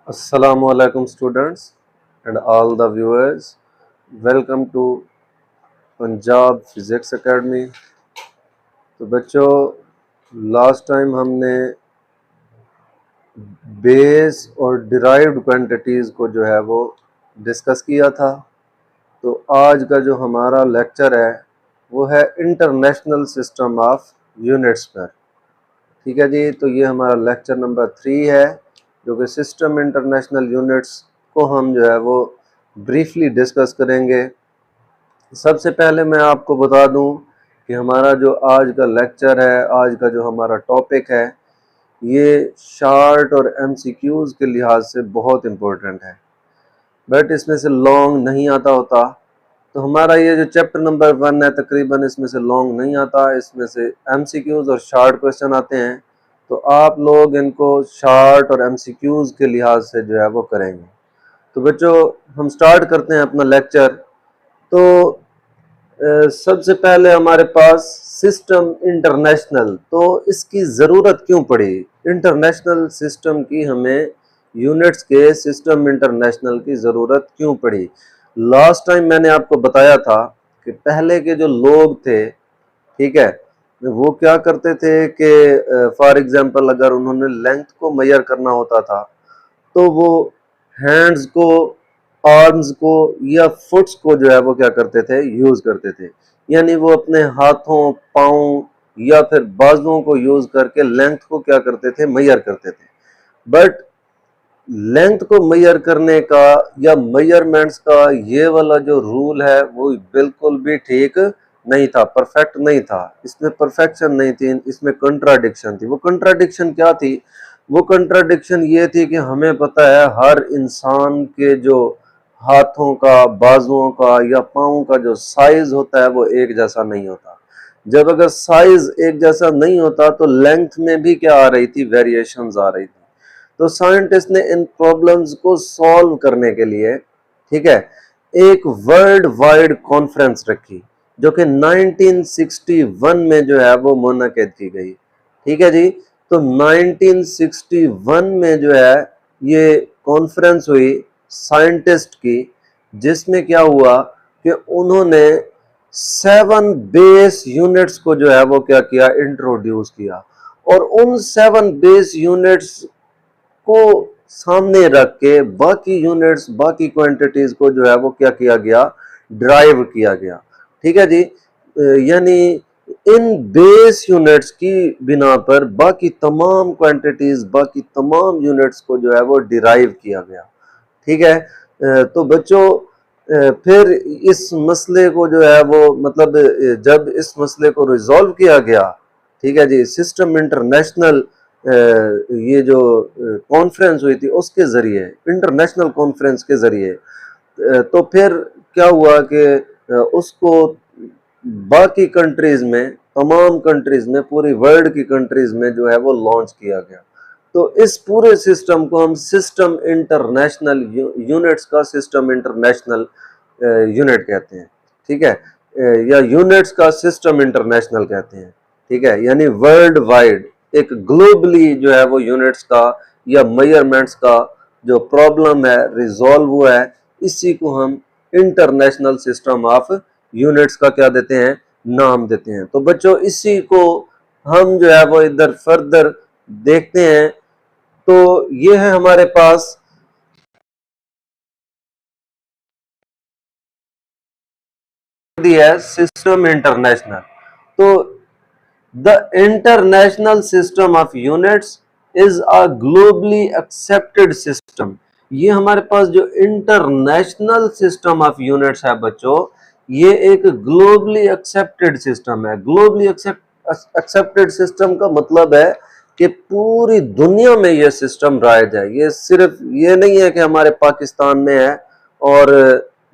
Assalamualaikum students and all the viewers. Welcome to Punjab Physics Academy. तो बच्चों last time हमने base और derived quantities को जो है वो डिस्कस किया था। तो आज का जो हमारा लेक्चर है वो है इंटरनेशनल सिस्टम ऑफ यूनिट्स पर। ठीक है जी, तो ये हमारा लेक्चर नंबर 3 है जो कि सिस्टम इंटरनेशनल यूनिट्स को हम जो है वो ब्रीफली डिस्कस करेंगे। सबसे पहले मैं आपको बता दूं कि हमारा जो आज का लेक्चर है, आज का जो हमारा टॉपिक है, ये शार्ट और एमसीक्यूज़ के लिहाज से बहुत इम्पोर्टेंट है, बट इसमें से लॉन्ग नहीं आता होता। तो हमारा ये जो चैप्टर नंबर 1 है तकरीबन इसमें से लॉन्ग नहीं आता, इसमें से एमसीक्यूज़ और शार्ट क्वेश्चन आते हैं। तो आप लोग इनको शार्ट और एमसीक्यूज़ के लिहाज से जो है वो करेंगे। तो बच्चों हम स्टार्ट करते हैं अपना लेक्चर। तो सबसे पहले हमारे पास सिस्टम इंटरनेशनल, तो इसकी ज़रूरत क्यों पड़ी? इंटरनेशनल सिस्टम की हमें यूनिट्स के सिस्टम इंटरनेशनल की ज़रूरत क्यों पड़ी? लास्ट टाइम मैंने आपको बताया था कि पहले के जो लोग थे, ठीक है, वो क्या करते थे कि फॉर एग्जांपल अगर उन्होंने लेंथ को मेजर करना होता था तो वो हैंड्स को, आर्म्स को या फुट्स को जो है वो क्या करते थे, यूज करते थे। यानी वो अपने हाथों, पाँव या फिर बाजुओं को यूज करके लेंथ को क्या करते थे, मेजर करते थे। बट लेंथ को मेजर करने का या मेजरमेंट्स का ये वाला जो रूल है वो बिल्कुल भी ठीक नहीं था, परफेक्ट नहीं था। इसमें परफेक्शन नहीं थी, इसमें कंट्राडिक्शन थी। वो कंट्राडिक्शन क्या थी? वो कंट्राडिक्शन ये थी कि हमें पता है हर इंसान के जो हाथों का, बाजुओं का या पाँव का जो साइज होता है वो एक जैसा नहीं होता। जब अगर साइज एक जैसा नहीं होता तो लेंथ में भी क्या आ रही थी, वेरिएशंस आ रही थी। तो साइंटिस्ट ने इन प्रॉब्लम्स को सॉल्व करने के लिए, ठीक है, एक वर्ल्ड वाइड कॉन्फ्रेंस रखी जो कि 1961 में जो है वो मुनक्किद की गई। ठीक है जी, तो 1961 में जो है ये कॉन्फ्रेंस हुई साइंटिस्ट की, जिसमें क्या हुआ कि उन्होंने 7 बेस यूनिट्स को जो है वो क्या किया, इंट्रोड्यूस किया। और उन 7 बेस यूनिट्स को सामने रख के बाकी यूनिट्स, बाकी क्वांटिटीज को जो है वो क्या किया गया, ड्राइव किया गया। ठीक है जी, यानी इन बेस यूनिट्स की बिना पर बाकी तमाम क्वांटिटीज, बाकी तमाम यूनिट्स को जो है वो डिराइव किया गया। ठीक है, तो बच्चों फिर इस मसले को जो है वो मतलब जब इस मसले को रिजॉल्व किया गया, ठीक है जी, सिस्टम इंटरनेशनल ये जो कॉन्फ्रेंस हुई थी उसके जरिए, इंटरनेशनल कॉन्फ्रेंस के जरिए, तो फिर क्या हुआ कि उसको बाकी कंट्रीज में, तमाम कंट्रीज में, पूरी वर्ल्ड की कंट्रीज में जो है वो लॉन्च किया गया। तो इस पूरे सिस्टम को हम सिस्टम इंटरनेशनल यूनिट्स का सिस्टम इंटरनेशनल यूनिट कहते हैं। ठीक है, या यूनिट्स का सिस्टम इंटरनेशनल कहते हैं। ठीक है, यानी वर्ल्ड वाइड एक ग्लोबली जो है वो यूनिट्स का या मेजरमेंट्स का जो प्रॉब्लम है रिजॉल्व हुआ है, इसी को हम इंटरनेशनल सिस्टम ऑफ यूनिट्स का क्या देते हैं, नाम देते हैं। तो बच्चों इसी को हम जो है वो इधर फर्दर देखते हैं। तो ये है हमारे पास सिस्टम इंटरनेशनल। तो the International System of Units is a globally accepted system. ये हमारे पास जो इंटरनेशनल सिस्टम ऑफ यूनिट्स है बच्चों, ये एक ग्लोबली एक्सेप्टेड सिस्टम है। ग्लोबली एक्सेप्टेड सिस्टम का मतलब है कि पूरी दुनिया में ये सिस्टम राइज है। ये सिर्फ ये नहीं है कि हमारे पाकिस्तान में है और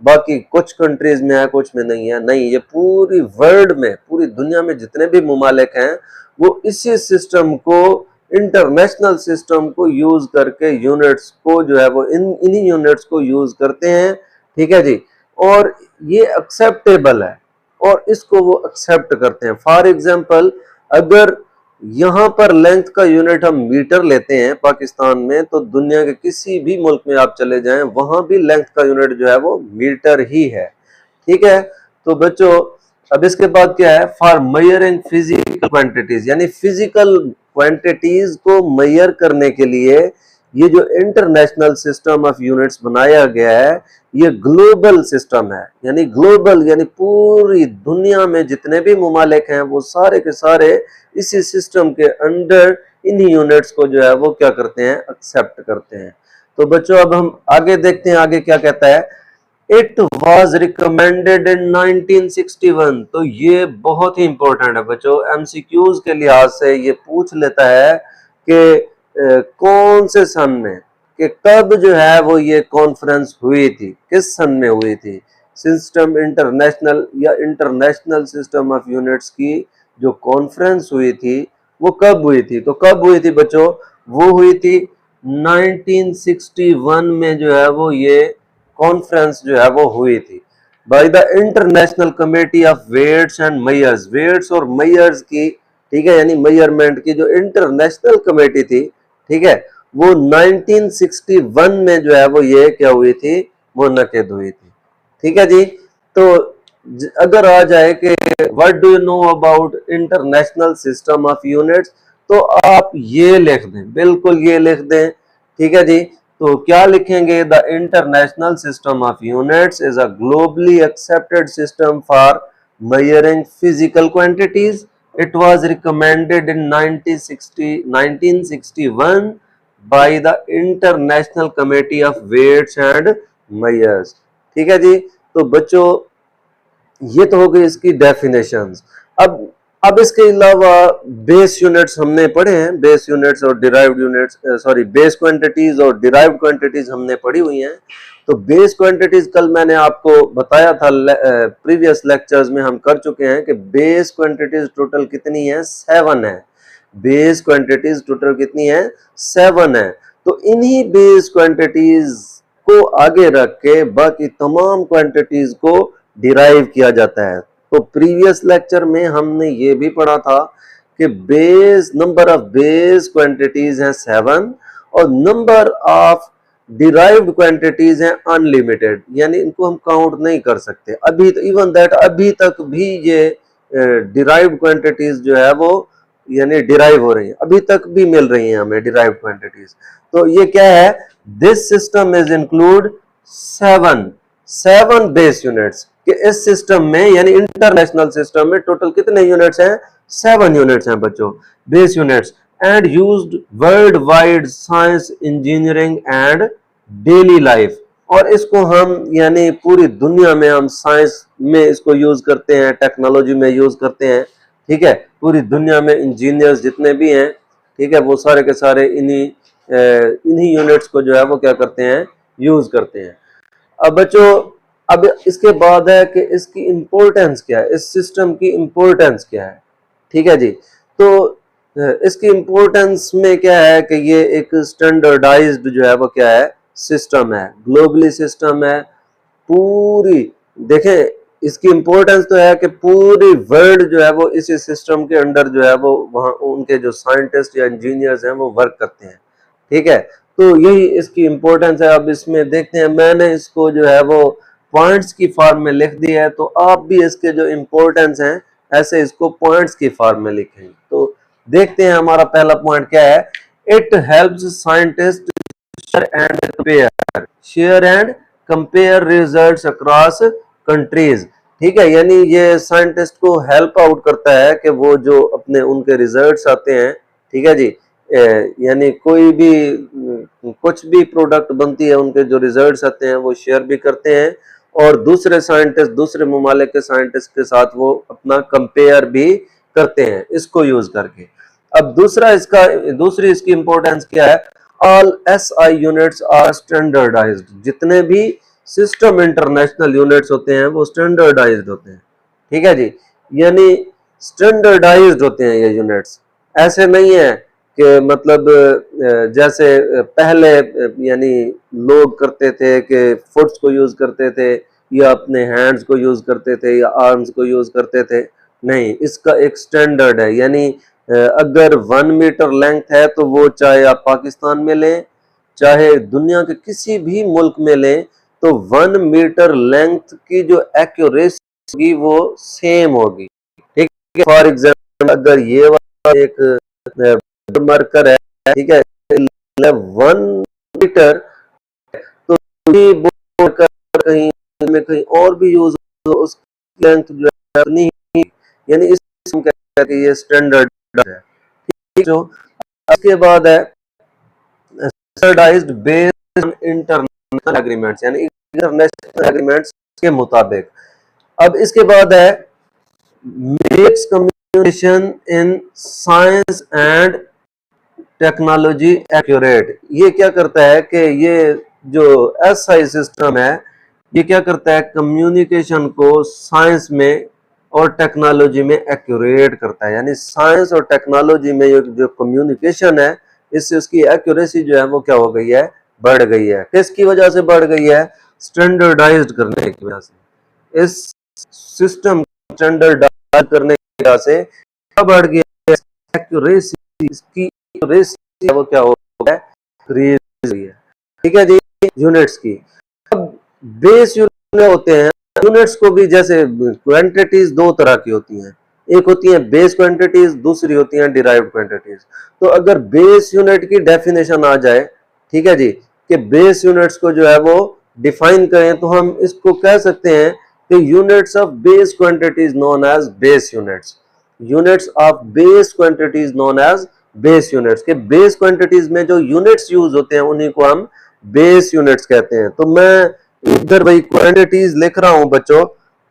बाकी कुछ कंट्रीज में है, कुछ में नहीं है। नहीं, ये पूरी वर्ल्ड में, पूरी दुनिया में जितने भी मुमालिक हैं वो इसी सिस्टम को, इंटरनेशनल सिस्टम को यूज करके यूनिट्स को जो है वो इन्हीं यूनिट्स को यूज करते हैं। ठीक है जी, और ये एक्सेप्टेबल है और इसको वो एक्सेप्ट करते हैं। फॉर एग्जांपल अगर यहाँ पर लेंथ का यूनिट हम मीटर लेते हैं पाकिस्तान में, तो दुनिया के किसी भी मुल्क में आप चले जाएं वहां भी लेंथ का यूनिट जो है वो मीटर ही है। ठीक है, तो बच्चों अब इसके बाद क्या है, फॉर मेजरिंग फिजिकल क्वांटिटीज, यानी फिजिकल क्वांटिटीज को मेजर करने के लिए ये जो इंटरनेशनल सिस्टम ऑफ यूनिट्स बनाया गया है ये ग्लोबल सिस्टम है। यानी ग्लोबल यानी पूरी दुनिया में जितने भी मुमालिक हैं वो सारे के सारे इसी सिस्टम के अंडर इन्हीं यूनिट्स को जो है वो क्या करते हैं, एक्सेप्ट करते हैं। तो बच्चों अब हम आगे देखते हैं, आगे क्या कहता है, इट वॉज रिकमेंडेड इन 1961। तो ये बहुत ही इंपॉर्टेंट है बच्चों, एमसीक्यूज के लिहाज से ये पूछ लेता है कि कौन से सन में, कि कब जो है वो ये कॉन्फ्रेंस हुई थी, किस सन में हुई थी, सिस्टम इंटरनेशनल या इंटरनेशनल सिस्टम ऑफ यूनिट्स की जो कॉन्फ्रेंस हुई थी वो कब हुई थी। तो कब हुई थी बच्चों, वो हुई थी 1961 में जो है वो ये कॉन्फ्रेंस जो है वो हुई थी by the International Committee of Weights and Measures. Weights और मेजर्स की, ठीक है, यानी मेजरमेंट की जो इंटरनेशनल कमेटी थी, ठीक है, वो 1961 में जो है वो ये क्या हुई थी, मुनक्किद हुई थी। ठीक है जी। तो अगर आ जाए कि what do you know about international System of units, तो आप ये लिख दें, बिल्कुल ये लिख दें। ठीक है जी। तो क्या लिखेंगे, the International System of Units is a globally accepted system for measuring physical quantities. It was recommended in 1961 by the International Committee of Weights and Measures. ठीक है जी। तो बच्चों ये तो हो गई इसकी डेफिनेशंस। अब इसके अलावा बेस यूनिट्स हमने पढ़े हैं, बेस यूनिट्स और derived units, sorry base quantities और डिराइव्ड क्वांटिटीज हमने पढ़ी हुई हैं। तो बेस क्वांटिटीज कल मैंने आपको बताया था, प्रीवियस लेक्चर्स में हम कर चुके हैं कि बेस क्वांटिटीज टोटल कितनी है, 7 है। बेस क्वांटिटीज टोटल कितनी है, 7 है। तो इन्हीं बेस क्वांटिटीज को आगे रख के बाकी तमाम क्वांटिटीज को डिराइव किया जाता है। तो प्रीवियस लेक्चर में हमने ये भी पढ़ा था कि base number of base quantities हैं 7 और नंबर ऑफ डिराइव्ड क्वांटिटीज हैं अनलिमिटेड, यानी इनको हम काउंट नहीं कर सकते। अभी इवन दैट अभी तक भी ये डिराइव्ड क्वांटिटीज जो है वो यानी डिराइव हो रही है, अभी तक भी मिल रही हैं हमें डिराइव्ड क्वांटिटीज। तो ये क्या है, this system is include 7 base units, कि इस सिस्टम में यानी इंटरनेशनल सिस्टम में टोटल कितने यूनिट्स हैं, 7 यूनिट्स हैं बच्चों, base units, and used world wide science, engineering and daily life. और इसको हम यानी पूरी दुनिया में हम साइंस में इसको यूज करते हैं, टेक्नोलॉजी में यूज करते हैं। ठीक है, पूरी दुनिया में इंजीनियर्स जितने भी हैं, ठीक है, वो सारे के सारे इन्हीं यूनिट्स को जो है वो क्या करते हैं, यूज करते हैं। अब बच्चों अब इसके बाद है कि इसकी इंपॉर्टेंस क्या है, इस सिस्टम की इंपॉर्टेंस क्या है। ठीक है जी। तो इसकी इंपॉर्टेंस में क्या है कि ये एक स्टैंडर्डाइज्ड जो है वो क्या है, सिस्टम है, ग्लोबली सिस्टम है। पूरी देखें इसकी इंपॉर्टेंस तो है कि पूरी वर्ल्ड जो है वो इसी सिस्टम के अंडर जो है वो वहाँ उनके जो साइंटिस्ट या इंजीनियर्स हैं वो वर्क करते हैं। ठीक है, तो यही इसकी इंपॉर्टेंस है। अब इसमें देखते हैं, मैंने इसको जो है वो पॉइंट्स की फॉर्म में लिख दिया है, तो आप भी इसके जो इंपॉर्टेंस हैं ऐसे इसको पॉइंट्स की फॉर्म में लिखेंगे। तो देखते हैं हमारा पहला पॉइंट क्या है, it helps scientist share and compare results across countries. ठीक है, यानी ये साइंटिस्ट को हेल्प आउट करता है कि वो जो अपने उनके रिजल्ट्स आते हैं, ठीक है जी, यानी कोई भी कुछ भी प्रोडक्ट बनती है उनके जो रिजल्ट्स आते हैं वो शेयर भी करते हैं और दूसरे साइंटिस्ट, दूसरे ममालिक के साइंटिस्ट के साथ वो अपना कंपेयर भी करते हैं इसको यूज करके। अब दूसरी इसकी इंपॉर्टेंस क्या है, all SI units are standardised. जितने भी सिस्टम इंटरनेशनल यूनिट्स होते हैं वो स्टैंडर्डाइज्ड होते हैं। ठीक है जी, यानी स्टैंडर्डाइज्ड होते हैं ये यूनिट्स, ऐसे नहीं है कि मतलब जैसे पहले यानी लोग करते थे कि फुट्स को यूज करते थे या अपने हैंड्स को यूज करते थे या आर्म्स को यूज करते थे। नहीं, इसका एक स्टैंडर्ड है, यानी अगर 1 मीटर लेंथ है तो वो चाहे आप पाकिस्तान में लें चाहे दुनिया के किसी भी मुल्क में लें, तो 1 मीटर लेंथ की जो एक्यूरेसी होगी वो सेम होगी। ठीक है, फॉर एग्जाम्पल अगर ये वाला एक मार्कर है, ठीक है, 1 मीटर, तो कहीं में कहीं और भी यूज हो, उस लेंथ जो है नहीं, यानी इस ये स्टैंडर्ड है। ठीक है, इसके बाद है standardised based on international agreements, यानी इंटरनेशनल एग्रीमेंट्स के मुताबिक। अब इसके बाद है makes communication in science and technology accurate. ये क्या करता है कि ये जो एसआई सिस्टम है ये क्या करता है, कम्युनिकेशन को साइंस में और टेक्नोलॉजी में एक्यूरेट करता है, यानी साइंस और टेक्नोलॉजी में जो कम्युनिकेशन है इससे उसकी एक्यूरेसी जो है वो क्या हो गई है, बढ़ गई है। किसकी वजह से बढ़ गई है, स्टैंडर्डाइज्ड करने की वजह से। इस सिस्टम स्टैंडर्डाइज करने की वजह से क्या बढ़ गया, एक्यूरेसी, इसकी एक्यूरेसी वो क्या हो गया, इंक्रीज हुई है। ठीक है जी, यूनिट्स की। अब बेस यूनिट होते हैं, यूनिट्स को भी जैसे क्वांटिटीज दो तरह की होती हैं, एक होती है बेस क्वांटिटीज, दूसरी होती हैं डिराइव्ड क्वांटिटीज। तो अगर बेस यूनिट की डेफिनेशन आ जाए, ठीक है जी, कि बेस यूनिट्स को जो है वो डिफाइन करें, तो हम इसको कह सकते हैं कि units of base quantities known as base units. Units of base quantities known as base units. के बेस क्वांटिटीज में जो यूनिट्स यूज होते हैं उन्हीं को हम बेस यूनिट्स कहते हैं। तो मैं इधर भाई क्वांटिटीज लिख रहा हूं बच्चों,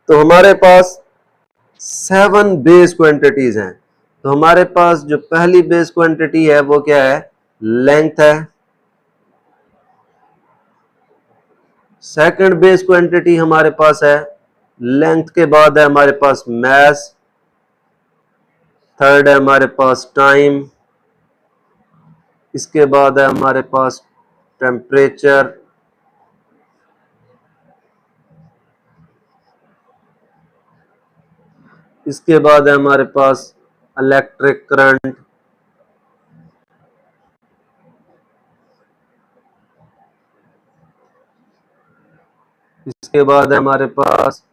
तो हमारे पास 7 बेस क्वांटिटीज हैं। तो हमारे पास जो पहली बेस क्वांटिटी है वो क्या है, लेंथ है। सेकंड बेस क्वांटिटी हमारे पास है लेंथ के बाद है हमारे पास मास। थर्ड है हमारे पास टाइम। इसके बाद है हमारे पास टेम्परेचर। इसके बाद है हमारे पास इलेक्ट्रिक करंट। इसके बाद है हमारे पास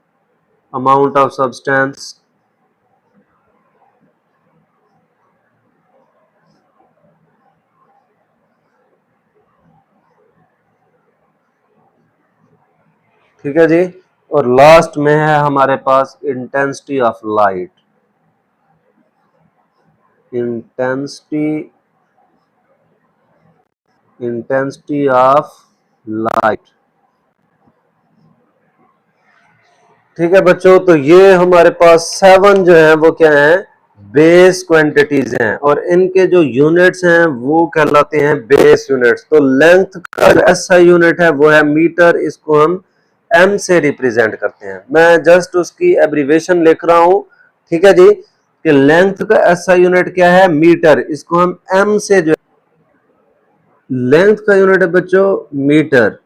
अमाउंट ऑफ सब्सटेंस। ठीक है जी, और लास्ट में है हमारे पास intensity of light. Intensity of light. ठीक है बच्चों, तो ये हमारे पास 7 जो है वो क्या है, बेस क्वांटिटीज हैं, और इनके जो यूनिट्स हैं वो कहलाते हैं बेस यूनिट्स। तो लेंथ का जो एसआई यूनिट है वो है मीटर, इसको हम एम से रिप्रेजेंट करते हैं। मैं जस्ट उसकी एब्रीवेशन लिख रहा हूं, ठीक है जी, कि लेंथ का एसआई यूनिट क्या है, मीटर, इसको हम एम से जो लेंथ का यूनिट है बच्चों मीटर।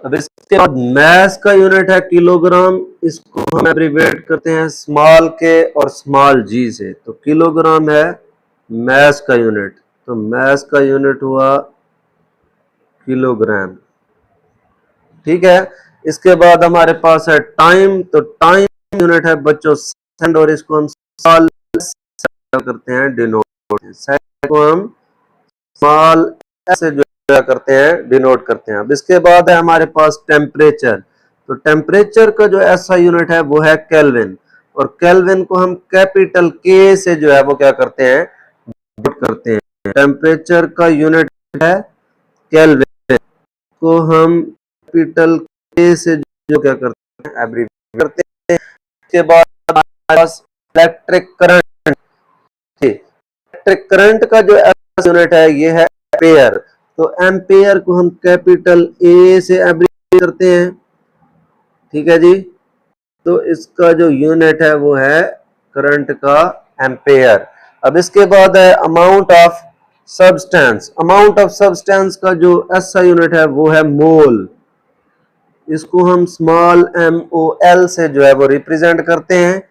अब इसके बाद मैस का यूनिट है किलोग्राम, इसको हम एब्रीवेट करते हैं स्मॉल के और स्मॉल जी से। तो किलोग्राम है मैस का यूनिट, तो मैस का यूनिट हुआ किलोग्राम। ठीक है, इसके बाद हमारे पास है टाइम। तो टाइम यूनिट है बच्चों सेकंड, और इसको हम साल करते हैं डिनोट, सेकंड को हम स्मॉल से जो करते हैं डिनोट करते हैं। अब इसके बाद है हमारे पास टेम्परेचर। तो टेम्परेचर का जो ऐसा यूनिट है वो है केल्विन, और केल्विन को हम कैपिटल के से जो है वो क्या करते हैं, डिनोट करते हैं। टेम्परेचर का यूनिट है केल्विन, को हम कैपिटल के से जो क्या करते हैं, एब्रीविएट करते हैं। इसके बाद हमारे पास इलेक्ट्रिक करंट। इलेक्ट्रिक करंट का जो यूनिट है ये है एम्पेयर। तो एम्पेयर को हम कैपिटल ए से एब्रीविएट करते हैं। ठीक है जी, तो इसका जो यूनिट है वो है करंट का एम्पेयर। अब इसके बाद है amount of substance. Amount of substance का जो एसआई यूनिट है वो है मोल, इसको हम स्मॉल एम ओ एल से जो है वो रिप्रेजेंट करते हैं।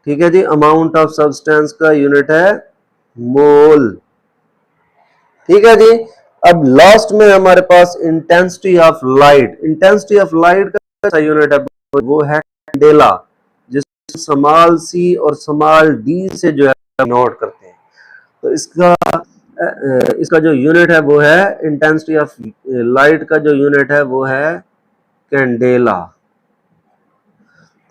ठीक है जी, अमाउंट ऑफ सब्सटेंस का यूनिट है मोल। ठीक है जी। अब लास्ट में हमारे पास intensity of light. Intensity of light का यूनिट है वो है कैंडेला, जिसको स्मॉल सी और स्मॉल डी से जो है नोट करते हैं। तो इसका जो यूनिट है वो है इंटेंसिटी ऑफ लाइट का जो यूनिट है वो है कैंडेला।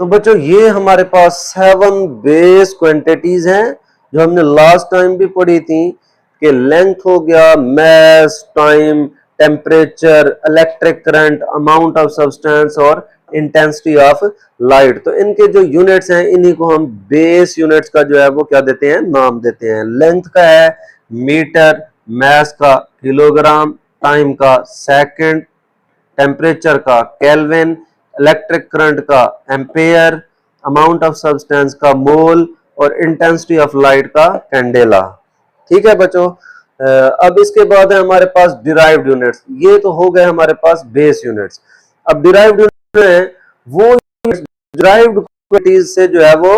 तो बच्चों ये हमारे पास 7 बेस क्वांटिटीज हैं जो हमने लास्ट टाइम भी पढ़ी थी कि लेंथ हो गया, mass, time, temperature, electric current, amount of substance और इंटेंसिटी ऑफ लाइट। तो इनके जो यूनिट्स हैं इन्हीं को हम बेस यूनिट्स का जो है वो क्या देते हैं, नाम देते हैं। लेंथ का है मीटर, मास का किलोग्राम, टाइम का सेकंड, टेम्परेचर का केल्विन, इलेक्ट्रिक करंट का एम्पेयर, अमाउंट ऑफ सब्सटेंस का मोल और इंटेंसिटी ऑफ लाइट का कैंडेला। ठीक है बच्चों। अब इसके बाद है हमारे पास डिराइव्ड यूनिट्स। ये तो हो गए हमारे पास बेस यूनिट्स। अब डिराइव्ड यूनिट्स हैं वो डिराइव्ड क्वांटिटीज से जो है वो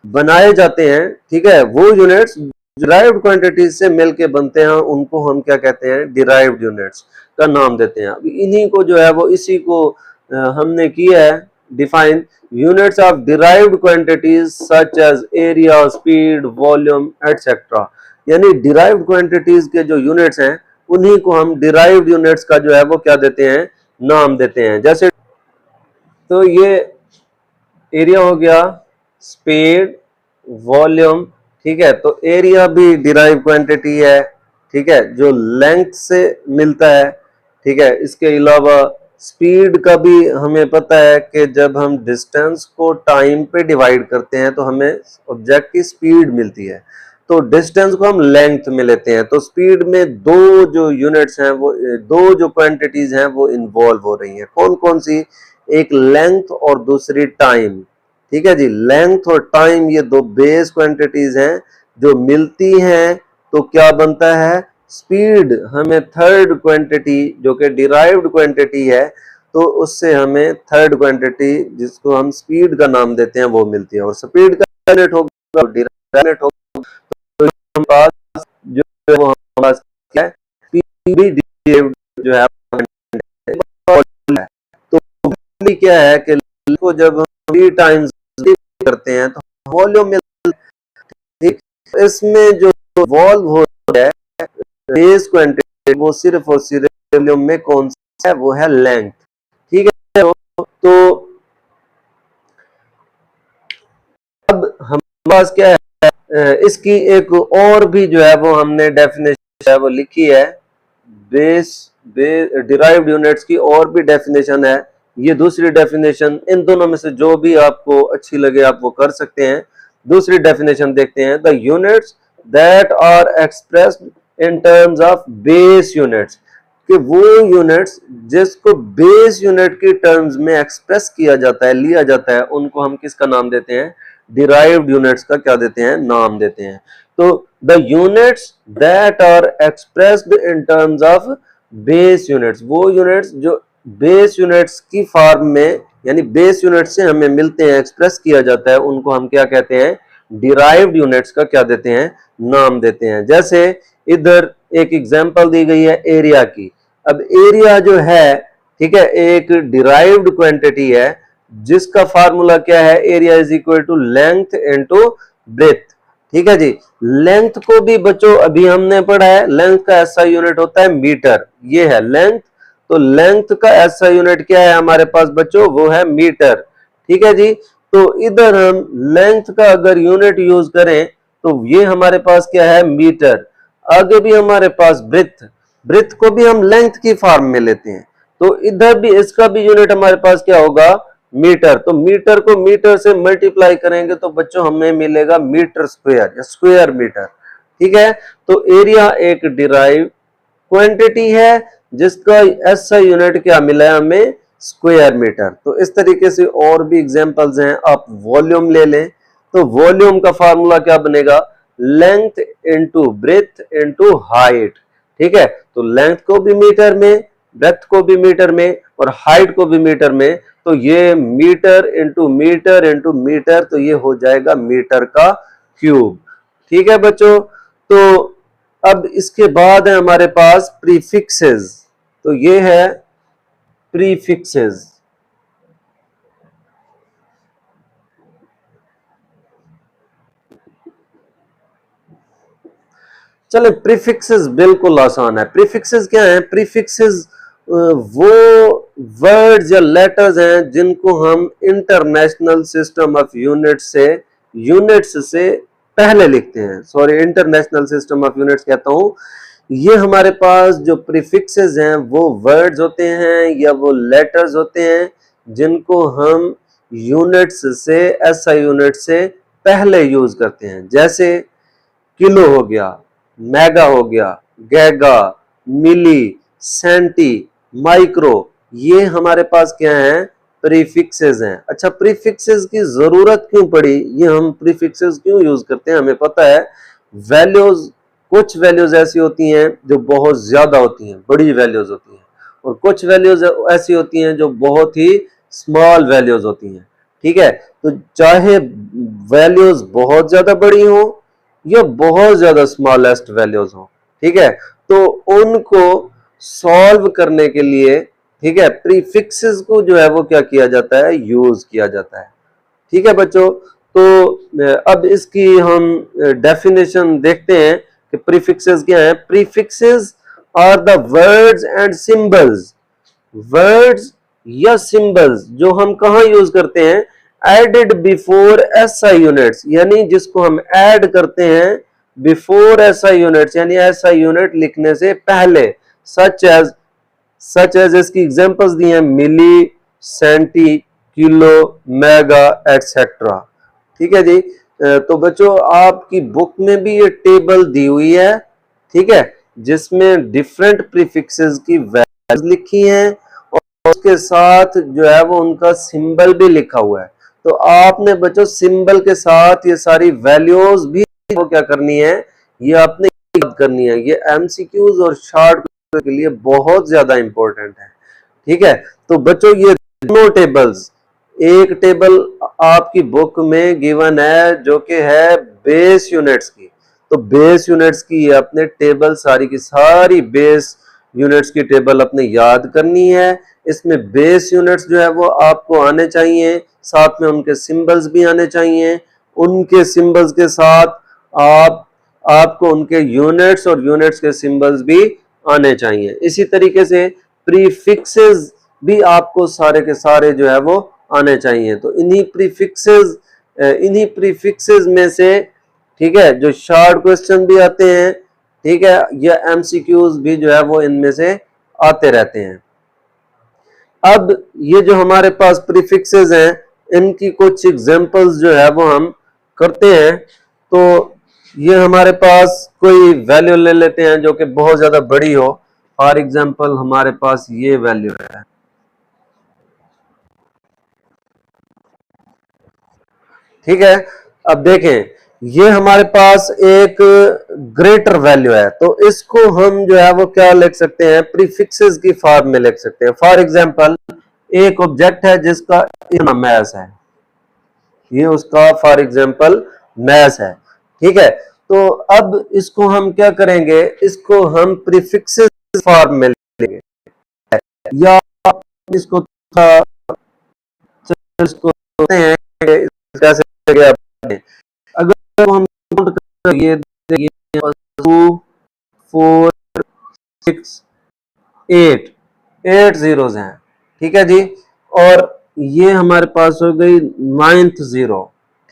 बनाए जाते हैं। ठीक है, वो यूनिट्स डिराइव्ड क्वांटिटीज से मिलके बनते हैं, उनको हम क्या कहते हैं, डिराइव्ड यूनिट्स का नाम देते हैं। अभी इन्हीं को जो है वो इसी को हमने किया है define, units of derived quantities such as area, speed, volume etcetera. यानी डिराइव्ड क्वांटिटीज के जो यूनिट्स हैं उन्हीं को हम डिराइव्ड यूनिट्स का जो है वो क्या देते हैं, नाम देते हैं। जैसे तो ये एरिया हो गया, स्पीड, वॉल्यूम। ठीक है, तो एरिया भी डिराइव क्वांटिटी है। ठीक है, जो लेंथ से मिलता है। ठीक है, इसके अलावा स्पीड का भी हमें पता है कि जब हम डिस्टेंस को टाइम पे डिवाइड करते हैं तो हमें ऑब्जेक्ट की स्पीड मिलती है, तो डिस्टेंस को हम लेंथ में लेते हैं। तो स्पीड में दो जो यूनिट्स हैं वो, दो जो क्वांटिटीज हैं वो इन्वॉल्व हो रही हैं। कौन कौन सी? एक लेंथ और दूसरी टाइम। ठीक है जी, लेंथ और टाइम ये दो बेस क्वांटिटीज हैं जो मिलती हैं तो क्या बनता है, स्पीड। हमें थर्ड क्वांटिटी जो कि डिराइव्ड क्वांटिटी है, तो उससे हमें थर्ड क्वांटिटी जिसको हम स्पीड का नाम देते हैं वो मिलती है। और स्पीड का यूनिट होगा डिराइव्ड होगा, तो हमारे पास जो है वो हमारे पास क्या है, स्पीड जो है। तो क्या है कि को जब हम 3 टाइम्स करते हैं तो वॉल्यूम मिलता है। इसमें जो वॉल्व हो है बेस क्वांटिटी वो सिर्फ और सिर्फ वॉल्यूम में कौन सा है, वो है लेंथ। ठीक है, तो अब हमारे पास क्या है, इसकी एक और भी जो है वो हमने डेफिनेशन है वो लिखी है। डिराइव्ड यूनिट्स की और भी डेफिनेशन है। ये दूसरी डेफिनेशन, इन दोनों में से जो भी आपको अच्छी लगे आप वो कर सकते हैं। दूसरी डेफिनेशन देखते हैं, the units that are expressed in terms of base units, कि वो यूनिट्स जिसको बेस यूनिट की टर्म्स में एक्सप्रेस किया जाता है, लिया जाता है, उनको हम किसका नाम देते हैं, डिराइव्ड यूनिट्स का क्या देते हैं, नाम देते हैं। तो the units that are expressed in terms of base units, वो यूनिट्स जो बेस यूनिट्स की फॉर्म में यानी बेस यूनिट से हमें मिलते हैं, एक्सप्रेस किया जाता है, उनको हम क्या कहते हैं, डिराइव्ड यूनिट्स का क्या देते हैं, नाम देते हैं। जैसे इधर एक एग्जांपल दी गई है एरिया की। अब एरिया जो है, ठीक है, एक डिराइव्ड क्वांटिटी है जिसका फार्मूला क्या है, area is equal to length into breadth. ठीक है जी, लेंथ को भी बच्चों अभी हमने पढ़ा है, लेंथ का ऐसा यूनिट होता है मीटर। ये है लेंथ, तो लेंथ का ऐसा यूनिट क्या है हमारे पास बच्चों, वो है मीटर। ठीक है जी, तो इधर हम लेंथ का अगर यूनिट यूज करें तो ये हमारे पास क्या है, मीटर। आगे भी हमारे पास ब्रेथ, ब्रेथ को भी हम लेंथ की फॉर्म में लेते हैं, तो इधर भी इसका भी यूनिट हमारे पास क्या होगा, मीटर। तो मीटर को मीटर से मल्टीप्लाई करेंगे तो बच्चों हमें मिलेगा मीटर स्क्वायर या स्क्वायर मीटर। ठीक है, तो एरिया एक डिराइव क्वांटिटी है जिसका ऐसा यूनिट क्या मिला है हमें, स्क्वायर मीटर। तो इस तरीके से और भी एग्जांपल्स हैं। आप वॉल्यूम ले लें तो वॉल्यूम का फार्मूला क्या बनेगा, length into breath into height. ठीक है, तो लेंथ को भी मीटर में, ब्रेथ को भी मीटर में, और हाइट को भी मीटर में, तो ये metre into metre into metre, तो ये हो जाएगा मीटर का क्यूब। ठीक है बच्चों, तो अब इसके बाद है हमारे पास प्रीफिक्सेस। तो ये है प्रीफिक्सेस। चले, प्रीफिक्सेस बिल्कुल आसान है। प्रीफिक्सेस क्या है? प्रीफिक्सेस वो वर्ड्स या लेटर्स हैं जिनको हम इंटरनेशनल सिस्टम ऑफ यूनिट्स से पहले लिखते हैं। Sorry, international System of units कहता हूं। ये हमारे पास जो प्रीफिक्सेस हैं वो वर्ड्स होते हैं या वो लेटर्स होते हैं जिनको हम यूनिट्स से, एसआई यूनिट से पहले यूज करते हैं। जैसे किलो हो गया, मेगा हो गया, गैगा, मिली, सेंटी, माइक्रो, ये हमारे पास क्या है? प्रीफिक्सेस हैं। अच्छा, प्रीफिक्सेस की जरूरत क्यों पड़ी? ये हम प्रीफिक्सेस क्यों यूज करते हैं? हमें पता है वैल्यूज, कुछ वैल्यूज ऐसी होती हैं जो बहुत ज्यादा होती हैं, बड़ी वैल्यूज होती हैं, और कुछ वैल्यूज ऐसी होती हैं जो बहुत ही स्मॉल वैल्यूज होती हैं। ठीक है, तो चाहे वैल्यूज बहुत ज्यादा बड़ी हो या बहुत ज्यादा स्मॉलेस्ट वैल्यूज हो, ठीक है, तो उनको सॉल्व करने के लिए, ठीक है, प्रीफिक्सेस को जो है वो क्या किया जाता है? यूज किया जाता है। ठीक है बच्चों, तो अब इसकी हम डेफिनेशन देखते हैं कि प्रीफिक्सेस क्या है। Prefixes are the words and symbols, words या सिंबल्स जो हम कहां यूज करते हैं? एडेड बिफोर एसआई यूनिट्स, यानी जिसको हम ऐड करते हैं बिफोर एसआई यूनिट्स, यानी एसआई यूनिट लिखने से पहले। सच एज इसकी एग्जांपल्स दी हैं मिली, सेंटी, किलो, मेगा एटसेट्रा। ठीक है जी। तो बच्चों आपकी बुक में भी ये टेबल दी हुई है, ठीक है, जिसमें डिफरेंट प्रीफिक्सेस की वैल्यूज लिखी हैं और उसके साथ जो है वो उनका सिंबल भी लिखा हुआ है। तो आपने बच्चों सिंबल के साथ ये सारी वैल्यूज भी वो क्या करनी है? ये आपने याद करनी है। ये एमसीक्यूज और शॉर्ट के लिए बहुत ज्यादा इंपॉर्टेंट है। ठीक है, तो बच्चों ये दोनों टेबल्स, एक टेबल आपकी बुक में गिवन है जो कि है बेस यूनिट्स की, तो बेस यूनिट्स की अपने टेबल, सारी की सारी बेस यूनिट्स की टेबल अपने याद करनी है। इसमें बेस यूनिट्स जो है वो आपको आने चाहिए, साथ में उनके सिंबल्स भी आने चाहिए। उनके सिंबल्स के साथ आपको उनके यूनिट्स और यूनिट्स के सिंबल्स भी आने चाहिए। इसी तरीके से प्रीफिक्सेस भी आपको सारे के सारे जो है वो आने चाहिए। तो इन्हीं प्रीफिक्सेस में से, ठीक है, जो शॉर्ट क्वेश्चन भी आते हैं, ठीक है, या एमसीक्यूज भी जो है वो इनमें से आते रहते हैं। अब ये जो हमारे पास प्रीफिक्सेस हैं, इनकी कुछ एग्जांपल्स जो है वो हम करते हैं। तो ये हमारे पास कोई वैल्यू ले लेते हैं जो कि बहुत ज्यादा बड़ी हो। फॉर एग्जांपल हमारे पास ये वैल्यू है, ठीक है। अब देखें, ये हमारे पास एक ग्रेटर वैल्यू है, तो इसको हम जो है वो क्या लिख सकते हैं? प्रीफिक्सेस की फॉर्म में लिख सकते हैं। फॉर एग्जांपल एक ऑब्जेक्ट है जिसका मैस है, ये उसका फॉर एग्जांपल मैस है, ठीक है। तो अब इसको हम क्या करेंगे? इसको हम प्रीफिक्सेस फॉर्म में लिखेंगे, या इसको इसको हैं कैसे? अगर हम ये 2 4 6 8 जीरोस हैं, ठीक है जी, और ये हमारे पास हो गई 9th जीरो,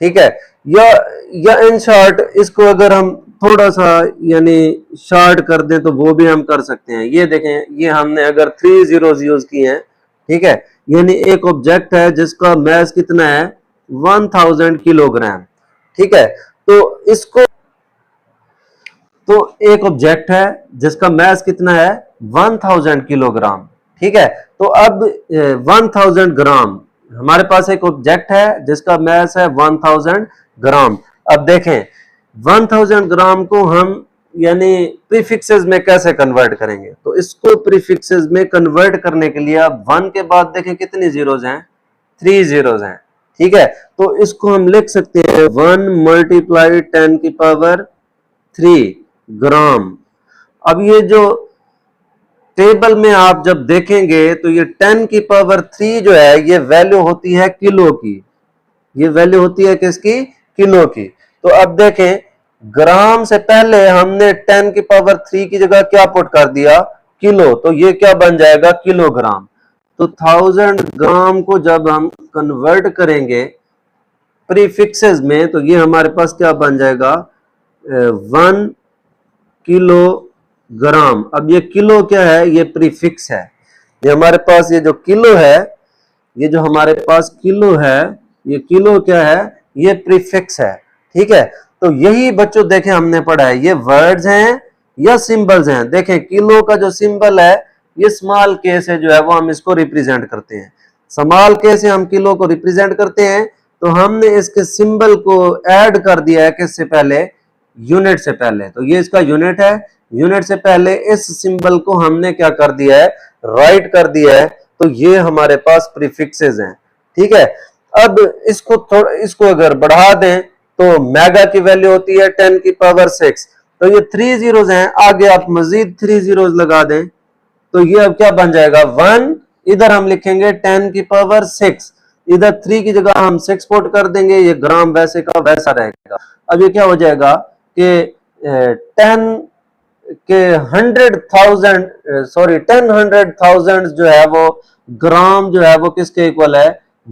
ठीक है। या इन शॉर्ट इसको अगर हम थोड़ा सा यानी शॉर्ट कर दें तो वो भी हम कर सकते हैं। ये देखें, ये हमने अगर 3 जीरोस यूज किए हैं, ठीक है, यानी एक ऑब्जेक्ट है जिसका मैस कितना है? 1000 किलोग्राम, ठीक है। तो इसको, तो एक ऑब्जेक्ट है जिसका मैस कितना है? 1000 किलोग्राम, ठीक है। तो अब 1000 ग्राम, हमारे पास एक ऑब्जेक्ट है जिसका मैस है 1000 ग्राम। अब देखें 1000 ग्राम को हम यानी प्रीफिक्सेस में कैसे कन्वर्ट करेंगे। तो इसको प्रीफिक्सेस में कन्वर्ट करने के लिए अब 1 के बाद देखें कितनी जीरोज हैं, 3 जीरोज हैं, ठीक है। तो इसको हम लिख सकते हैं 1 मल्टीप्लाई 10 की पावर 3 ग्राम। अब ये जो टेबल में आप जब देखेंगे तो ये 10 की पावर 3 जो है ये वैल्यू होती है किलो की, ये वैल्यू होती है किसकी, किलो की। तो अब देखें ग्राम से पहले हमने 10 की पावर 3 की जगह क्या पुट कर दिया, किलो, तो ये क्या बन जाएगा, किलोग्राम। तो 1000 ग्राम को जब हम कन्वर्ट करेंगे प्रीफिक्सेस में तो ये हमारे पास क्या बन जाएगा, 1 किलोग्राम। अब ये किलो क्या है, ये प्रीफिक्स है। ये हमारे पास ये जो किलो है, ये जो हमारे पास किलो है, ये किलो क्या है, ये प्रीफिक्स है, ठीक है। तो यही बच्चों देखें हमने पढ़ा है, ये वर्ड्स हैं या सिंबल्स हैं। देखें किलो का जो सिंबल है ये स्मॉल के से जो है वो हम इसको रिप्रेजेंट करते हैं, स्मॉल के से हम किलो को रिप्रेजेंट करते हैं। तो हमने इसके सिंबल को ऐड कर दिया है किससे पहले, यूनिट से पहले। तो ये इसका यूनिट है, यूनिट से पहले इस सिंबल को हमने क्या कर दिया है, राइट कर दिया है। तो ये हमारे पास प्रीफिक्सेस हैं, ठीक है। अब इसको थोड़ा, इसको अगर बढ़ा दें तो मेगा की वैल्यू होती है 10 की पावर 6। तो ये 3 जीरोज हैं, आगे आप मजीद 3 जीरोज लगा दें तो ये अब क्या बन जाएगा 1, इधर हम लिखेंगे 10 की पावर 6, इधर 3 की जगह हम 6 पुट कर देंगे, ये ग्राम वैसे का वैसा रहेगा। अब ये क्या हो जाएगा कि 10 के 100,000 सॉरी 10,100,000 जो है वो ग्राम जो है वो किसके इक्वल है,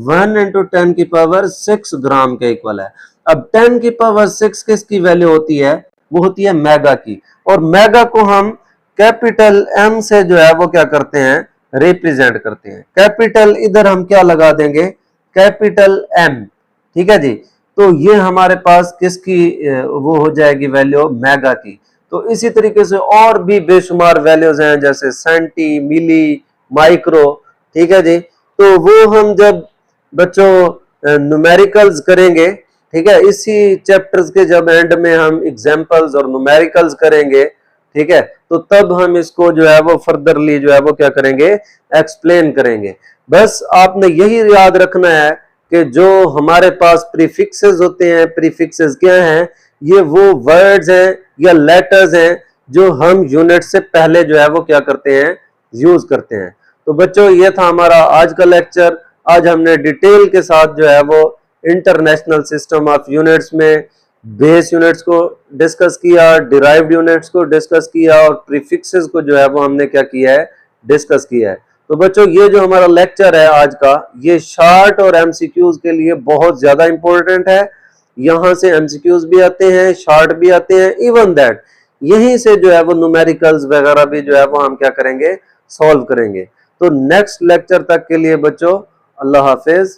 1 इंटू 10 की पावर 6 ग्राम के इक्वल है। अब 10 की पावर 6 किसकी वैल्यू होती है, वो होती है मेगा की, और मेगा को हम कैपिटल एम से जो है वो क्या करते हैं, रिप्रेजेंट करते हैं। कैपिटल इधर हम क्या लगा देंगे, कैपिटल एम, ठीक है जी। तो ये हमारे पास किसकी वो हो जाएगी वैल्यू, मेगा की। तो इसी तरीके से और भी बेशुमार वैल्यूज हैं, जैसे सेंटी, मिली, माइक्रो, ठीक है जी। तो वो हम जब बच्चों न्यूमेरिकल्स करेंगे, ठीक है, इसी चैप्टर्स के जब एंड में हम एग्जांपल्स और न्यूमेरिकल्स करेंगे, ठीक है, तो तब हम इसको जो है वो फर्दरली जो है वो क्या करेंगे, एक्सप्लेन करेंगे। बस आपने यही याद रखना है कि जो हमारे पास प्रीफिक्सेस होते हैं, प्रीफिक्सेस क्या हैं, ये वो वर्ड्स हैं या लेटर्स हैं जो हम यूनिट से पहले जो है वो क्या करते हैं, यूज करते हैं। तो बच्चों ये था हमारा आज का लेक्चर। आज हमने डिटेल के साथ जो है वो इंटरनेशनल सिस्टम ऑफ यूनिट्स में बेस यूनिट्स को डिस्कस किया, डिराइव्ड यूनिट्स को डिस्कस किया, और प्रीफिक्सेस को जो है वो हमने क्या किया है, डिस्कस किया है। तो बच्चों ये जो हमारा लेक्चर है आज का, ये शॉर्ट और एमसीक्यूज के लिए बहुत ज्यादा इंपॉर्टेंट है। यहाँ से एमसीक्यूज भी आते हैं, शॉर्ट भी आते हैं, इवन दैट यहीं से जो है वो न्यूमेरिकल्स वगैरह भी जो है वो हम क्या करेंगे, सॉल्व करेंगे। तो नेक्स्ट लेक्चर तक के लिए बच्चों अल्लाह हाफिज।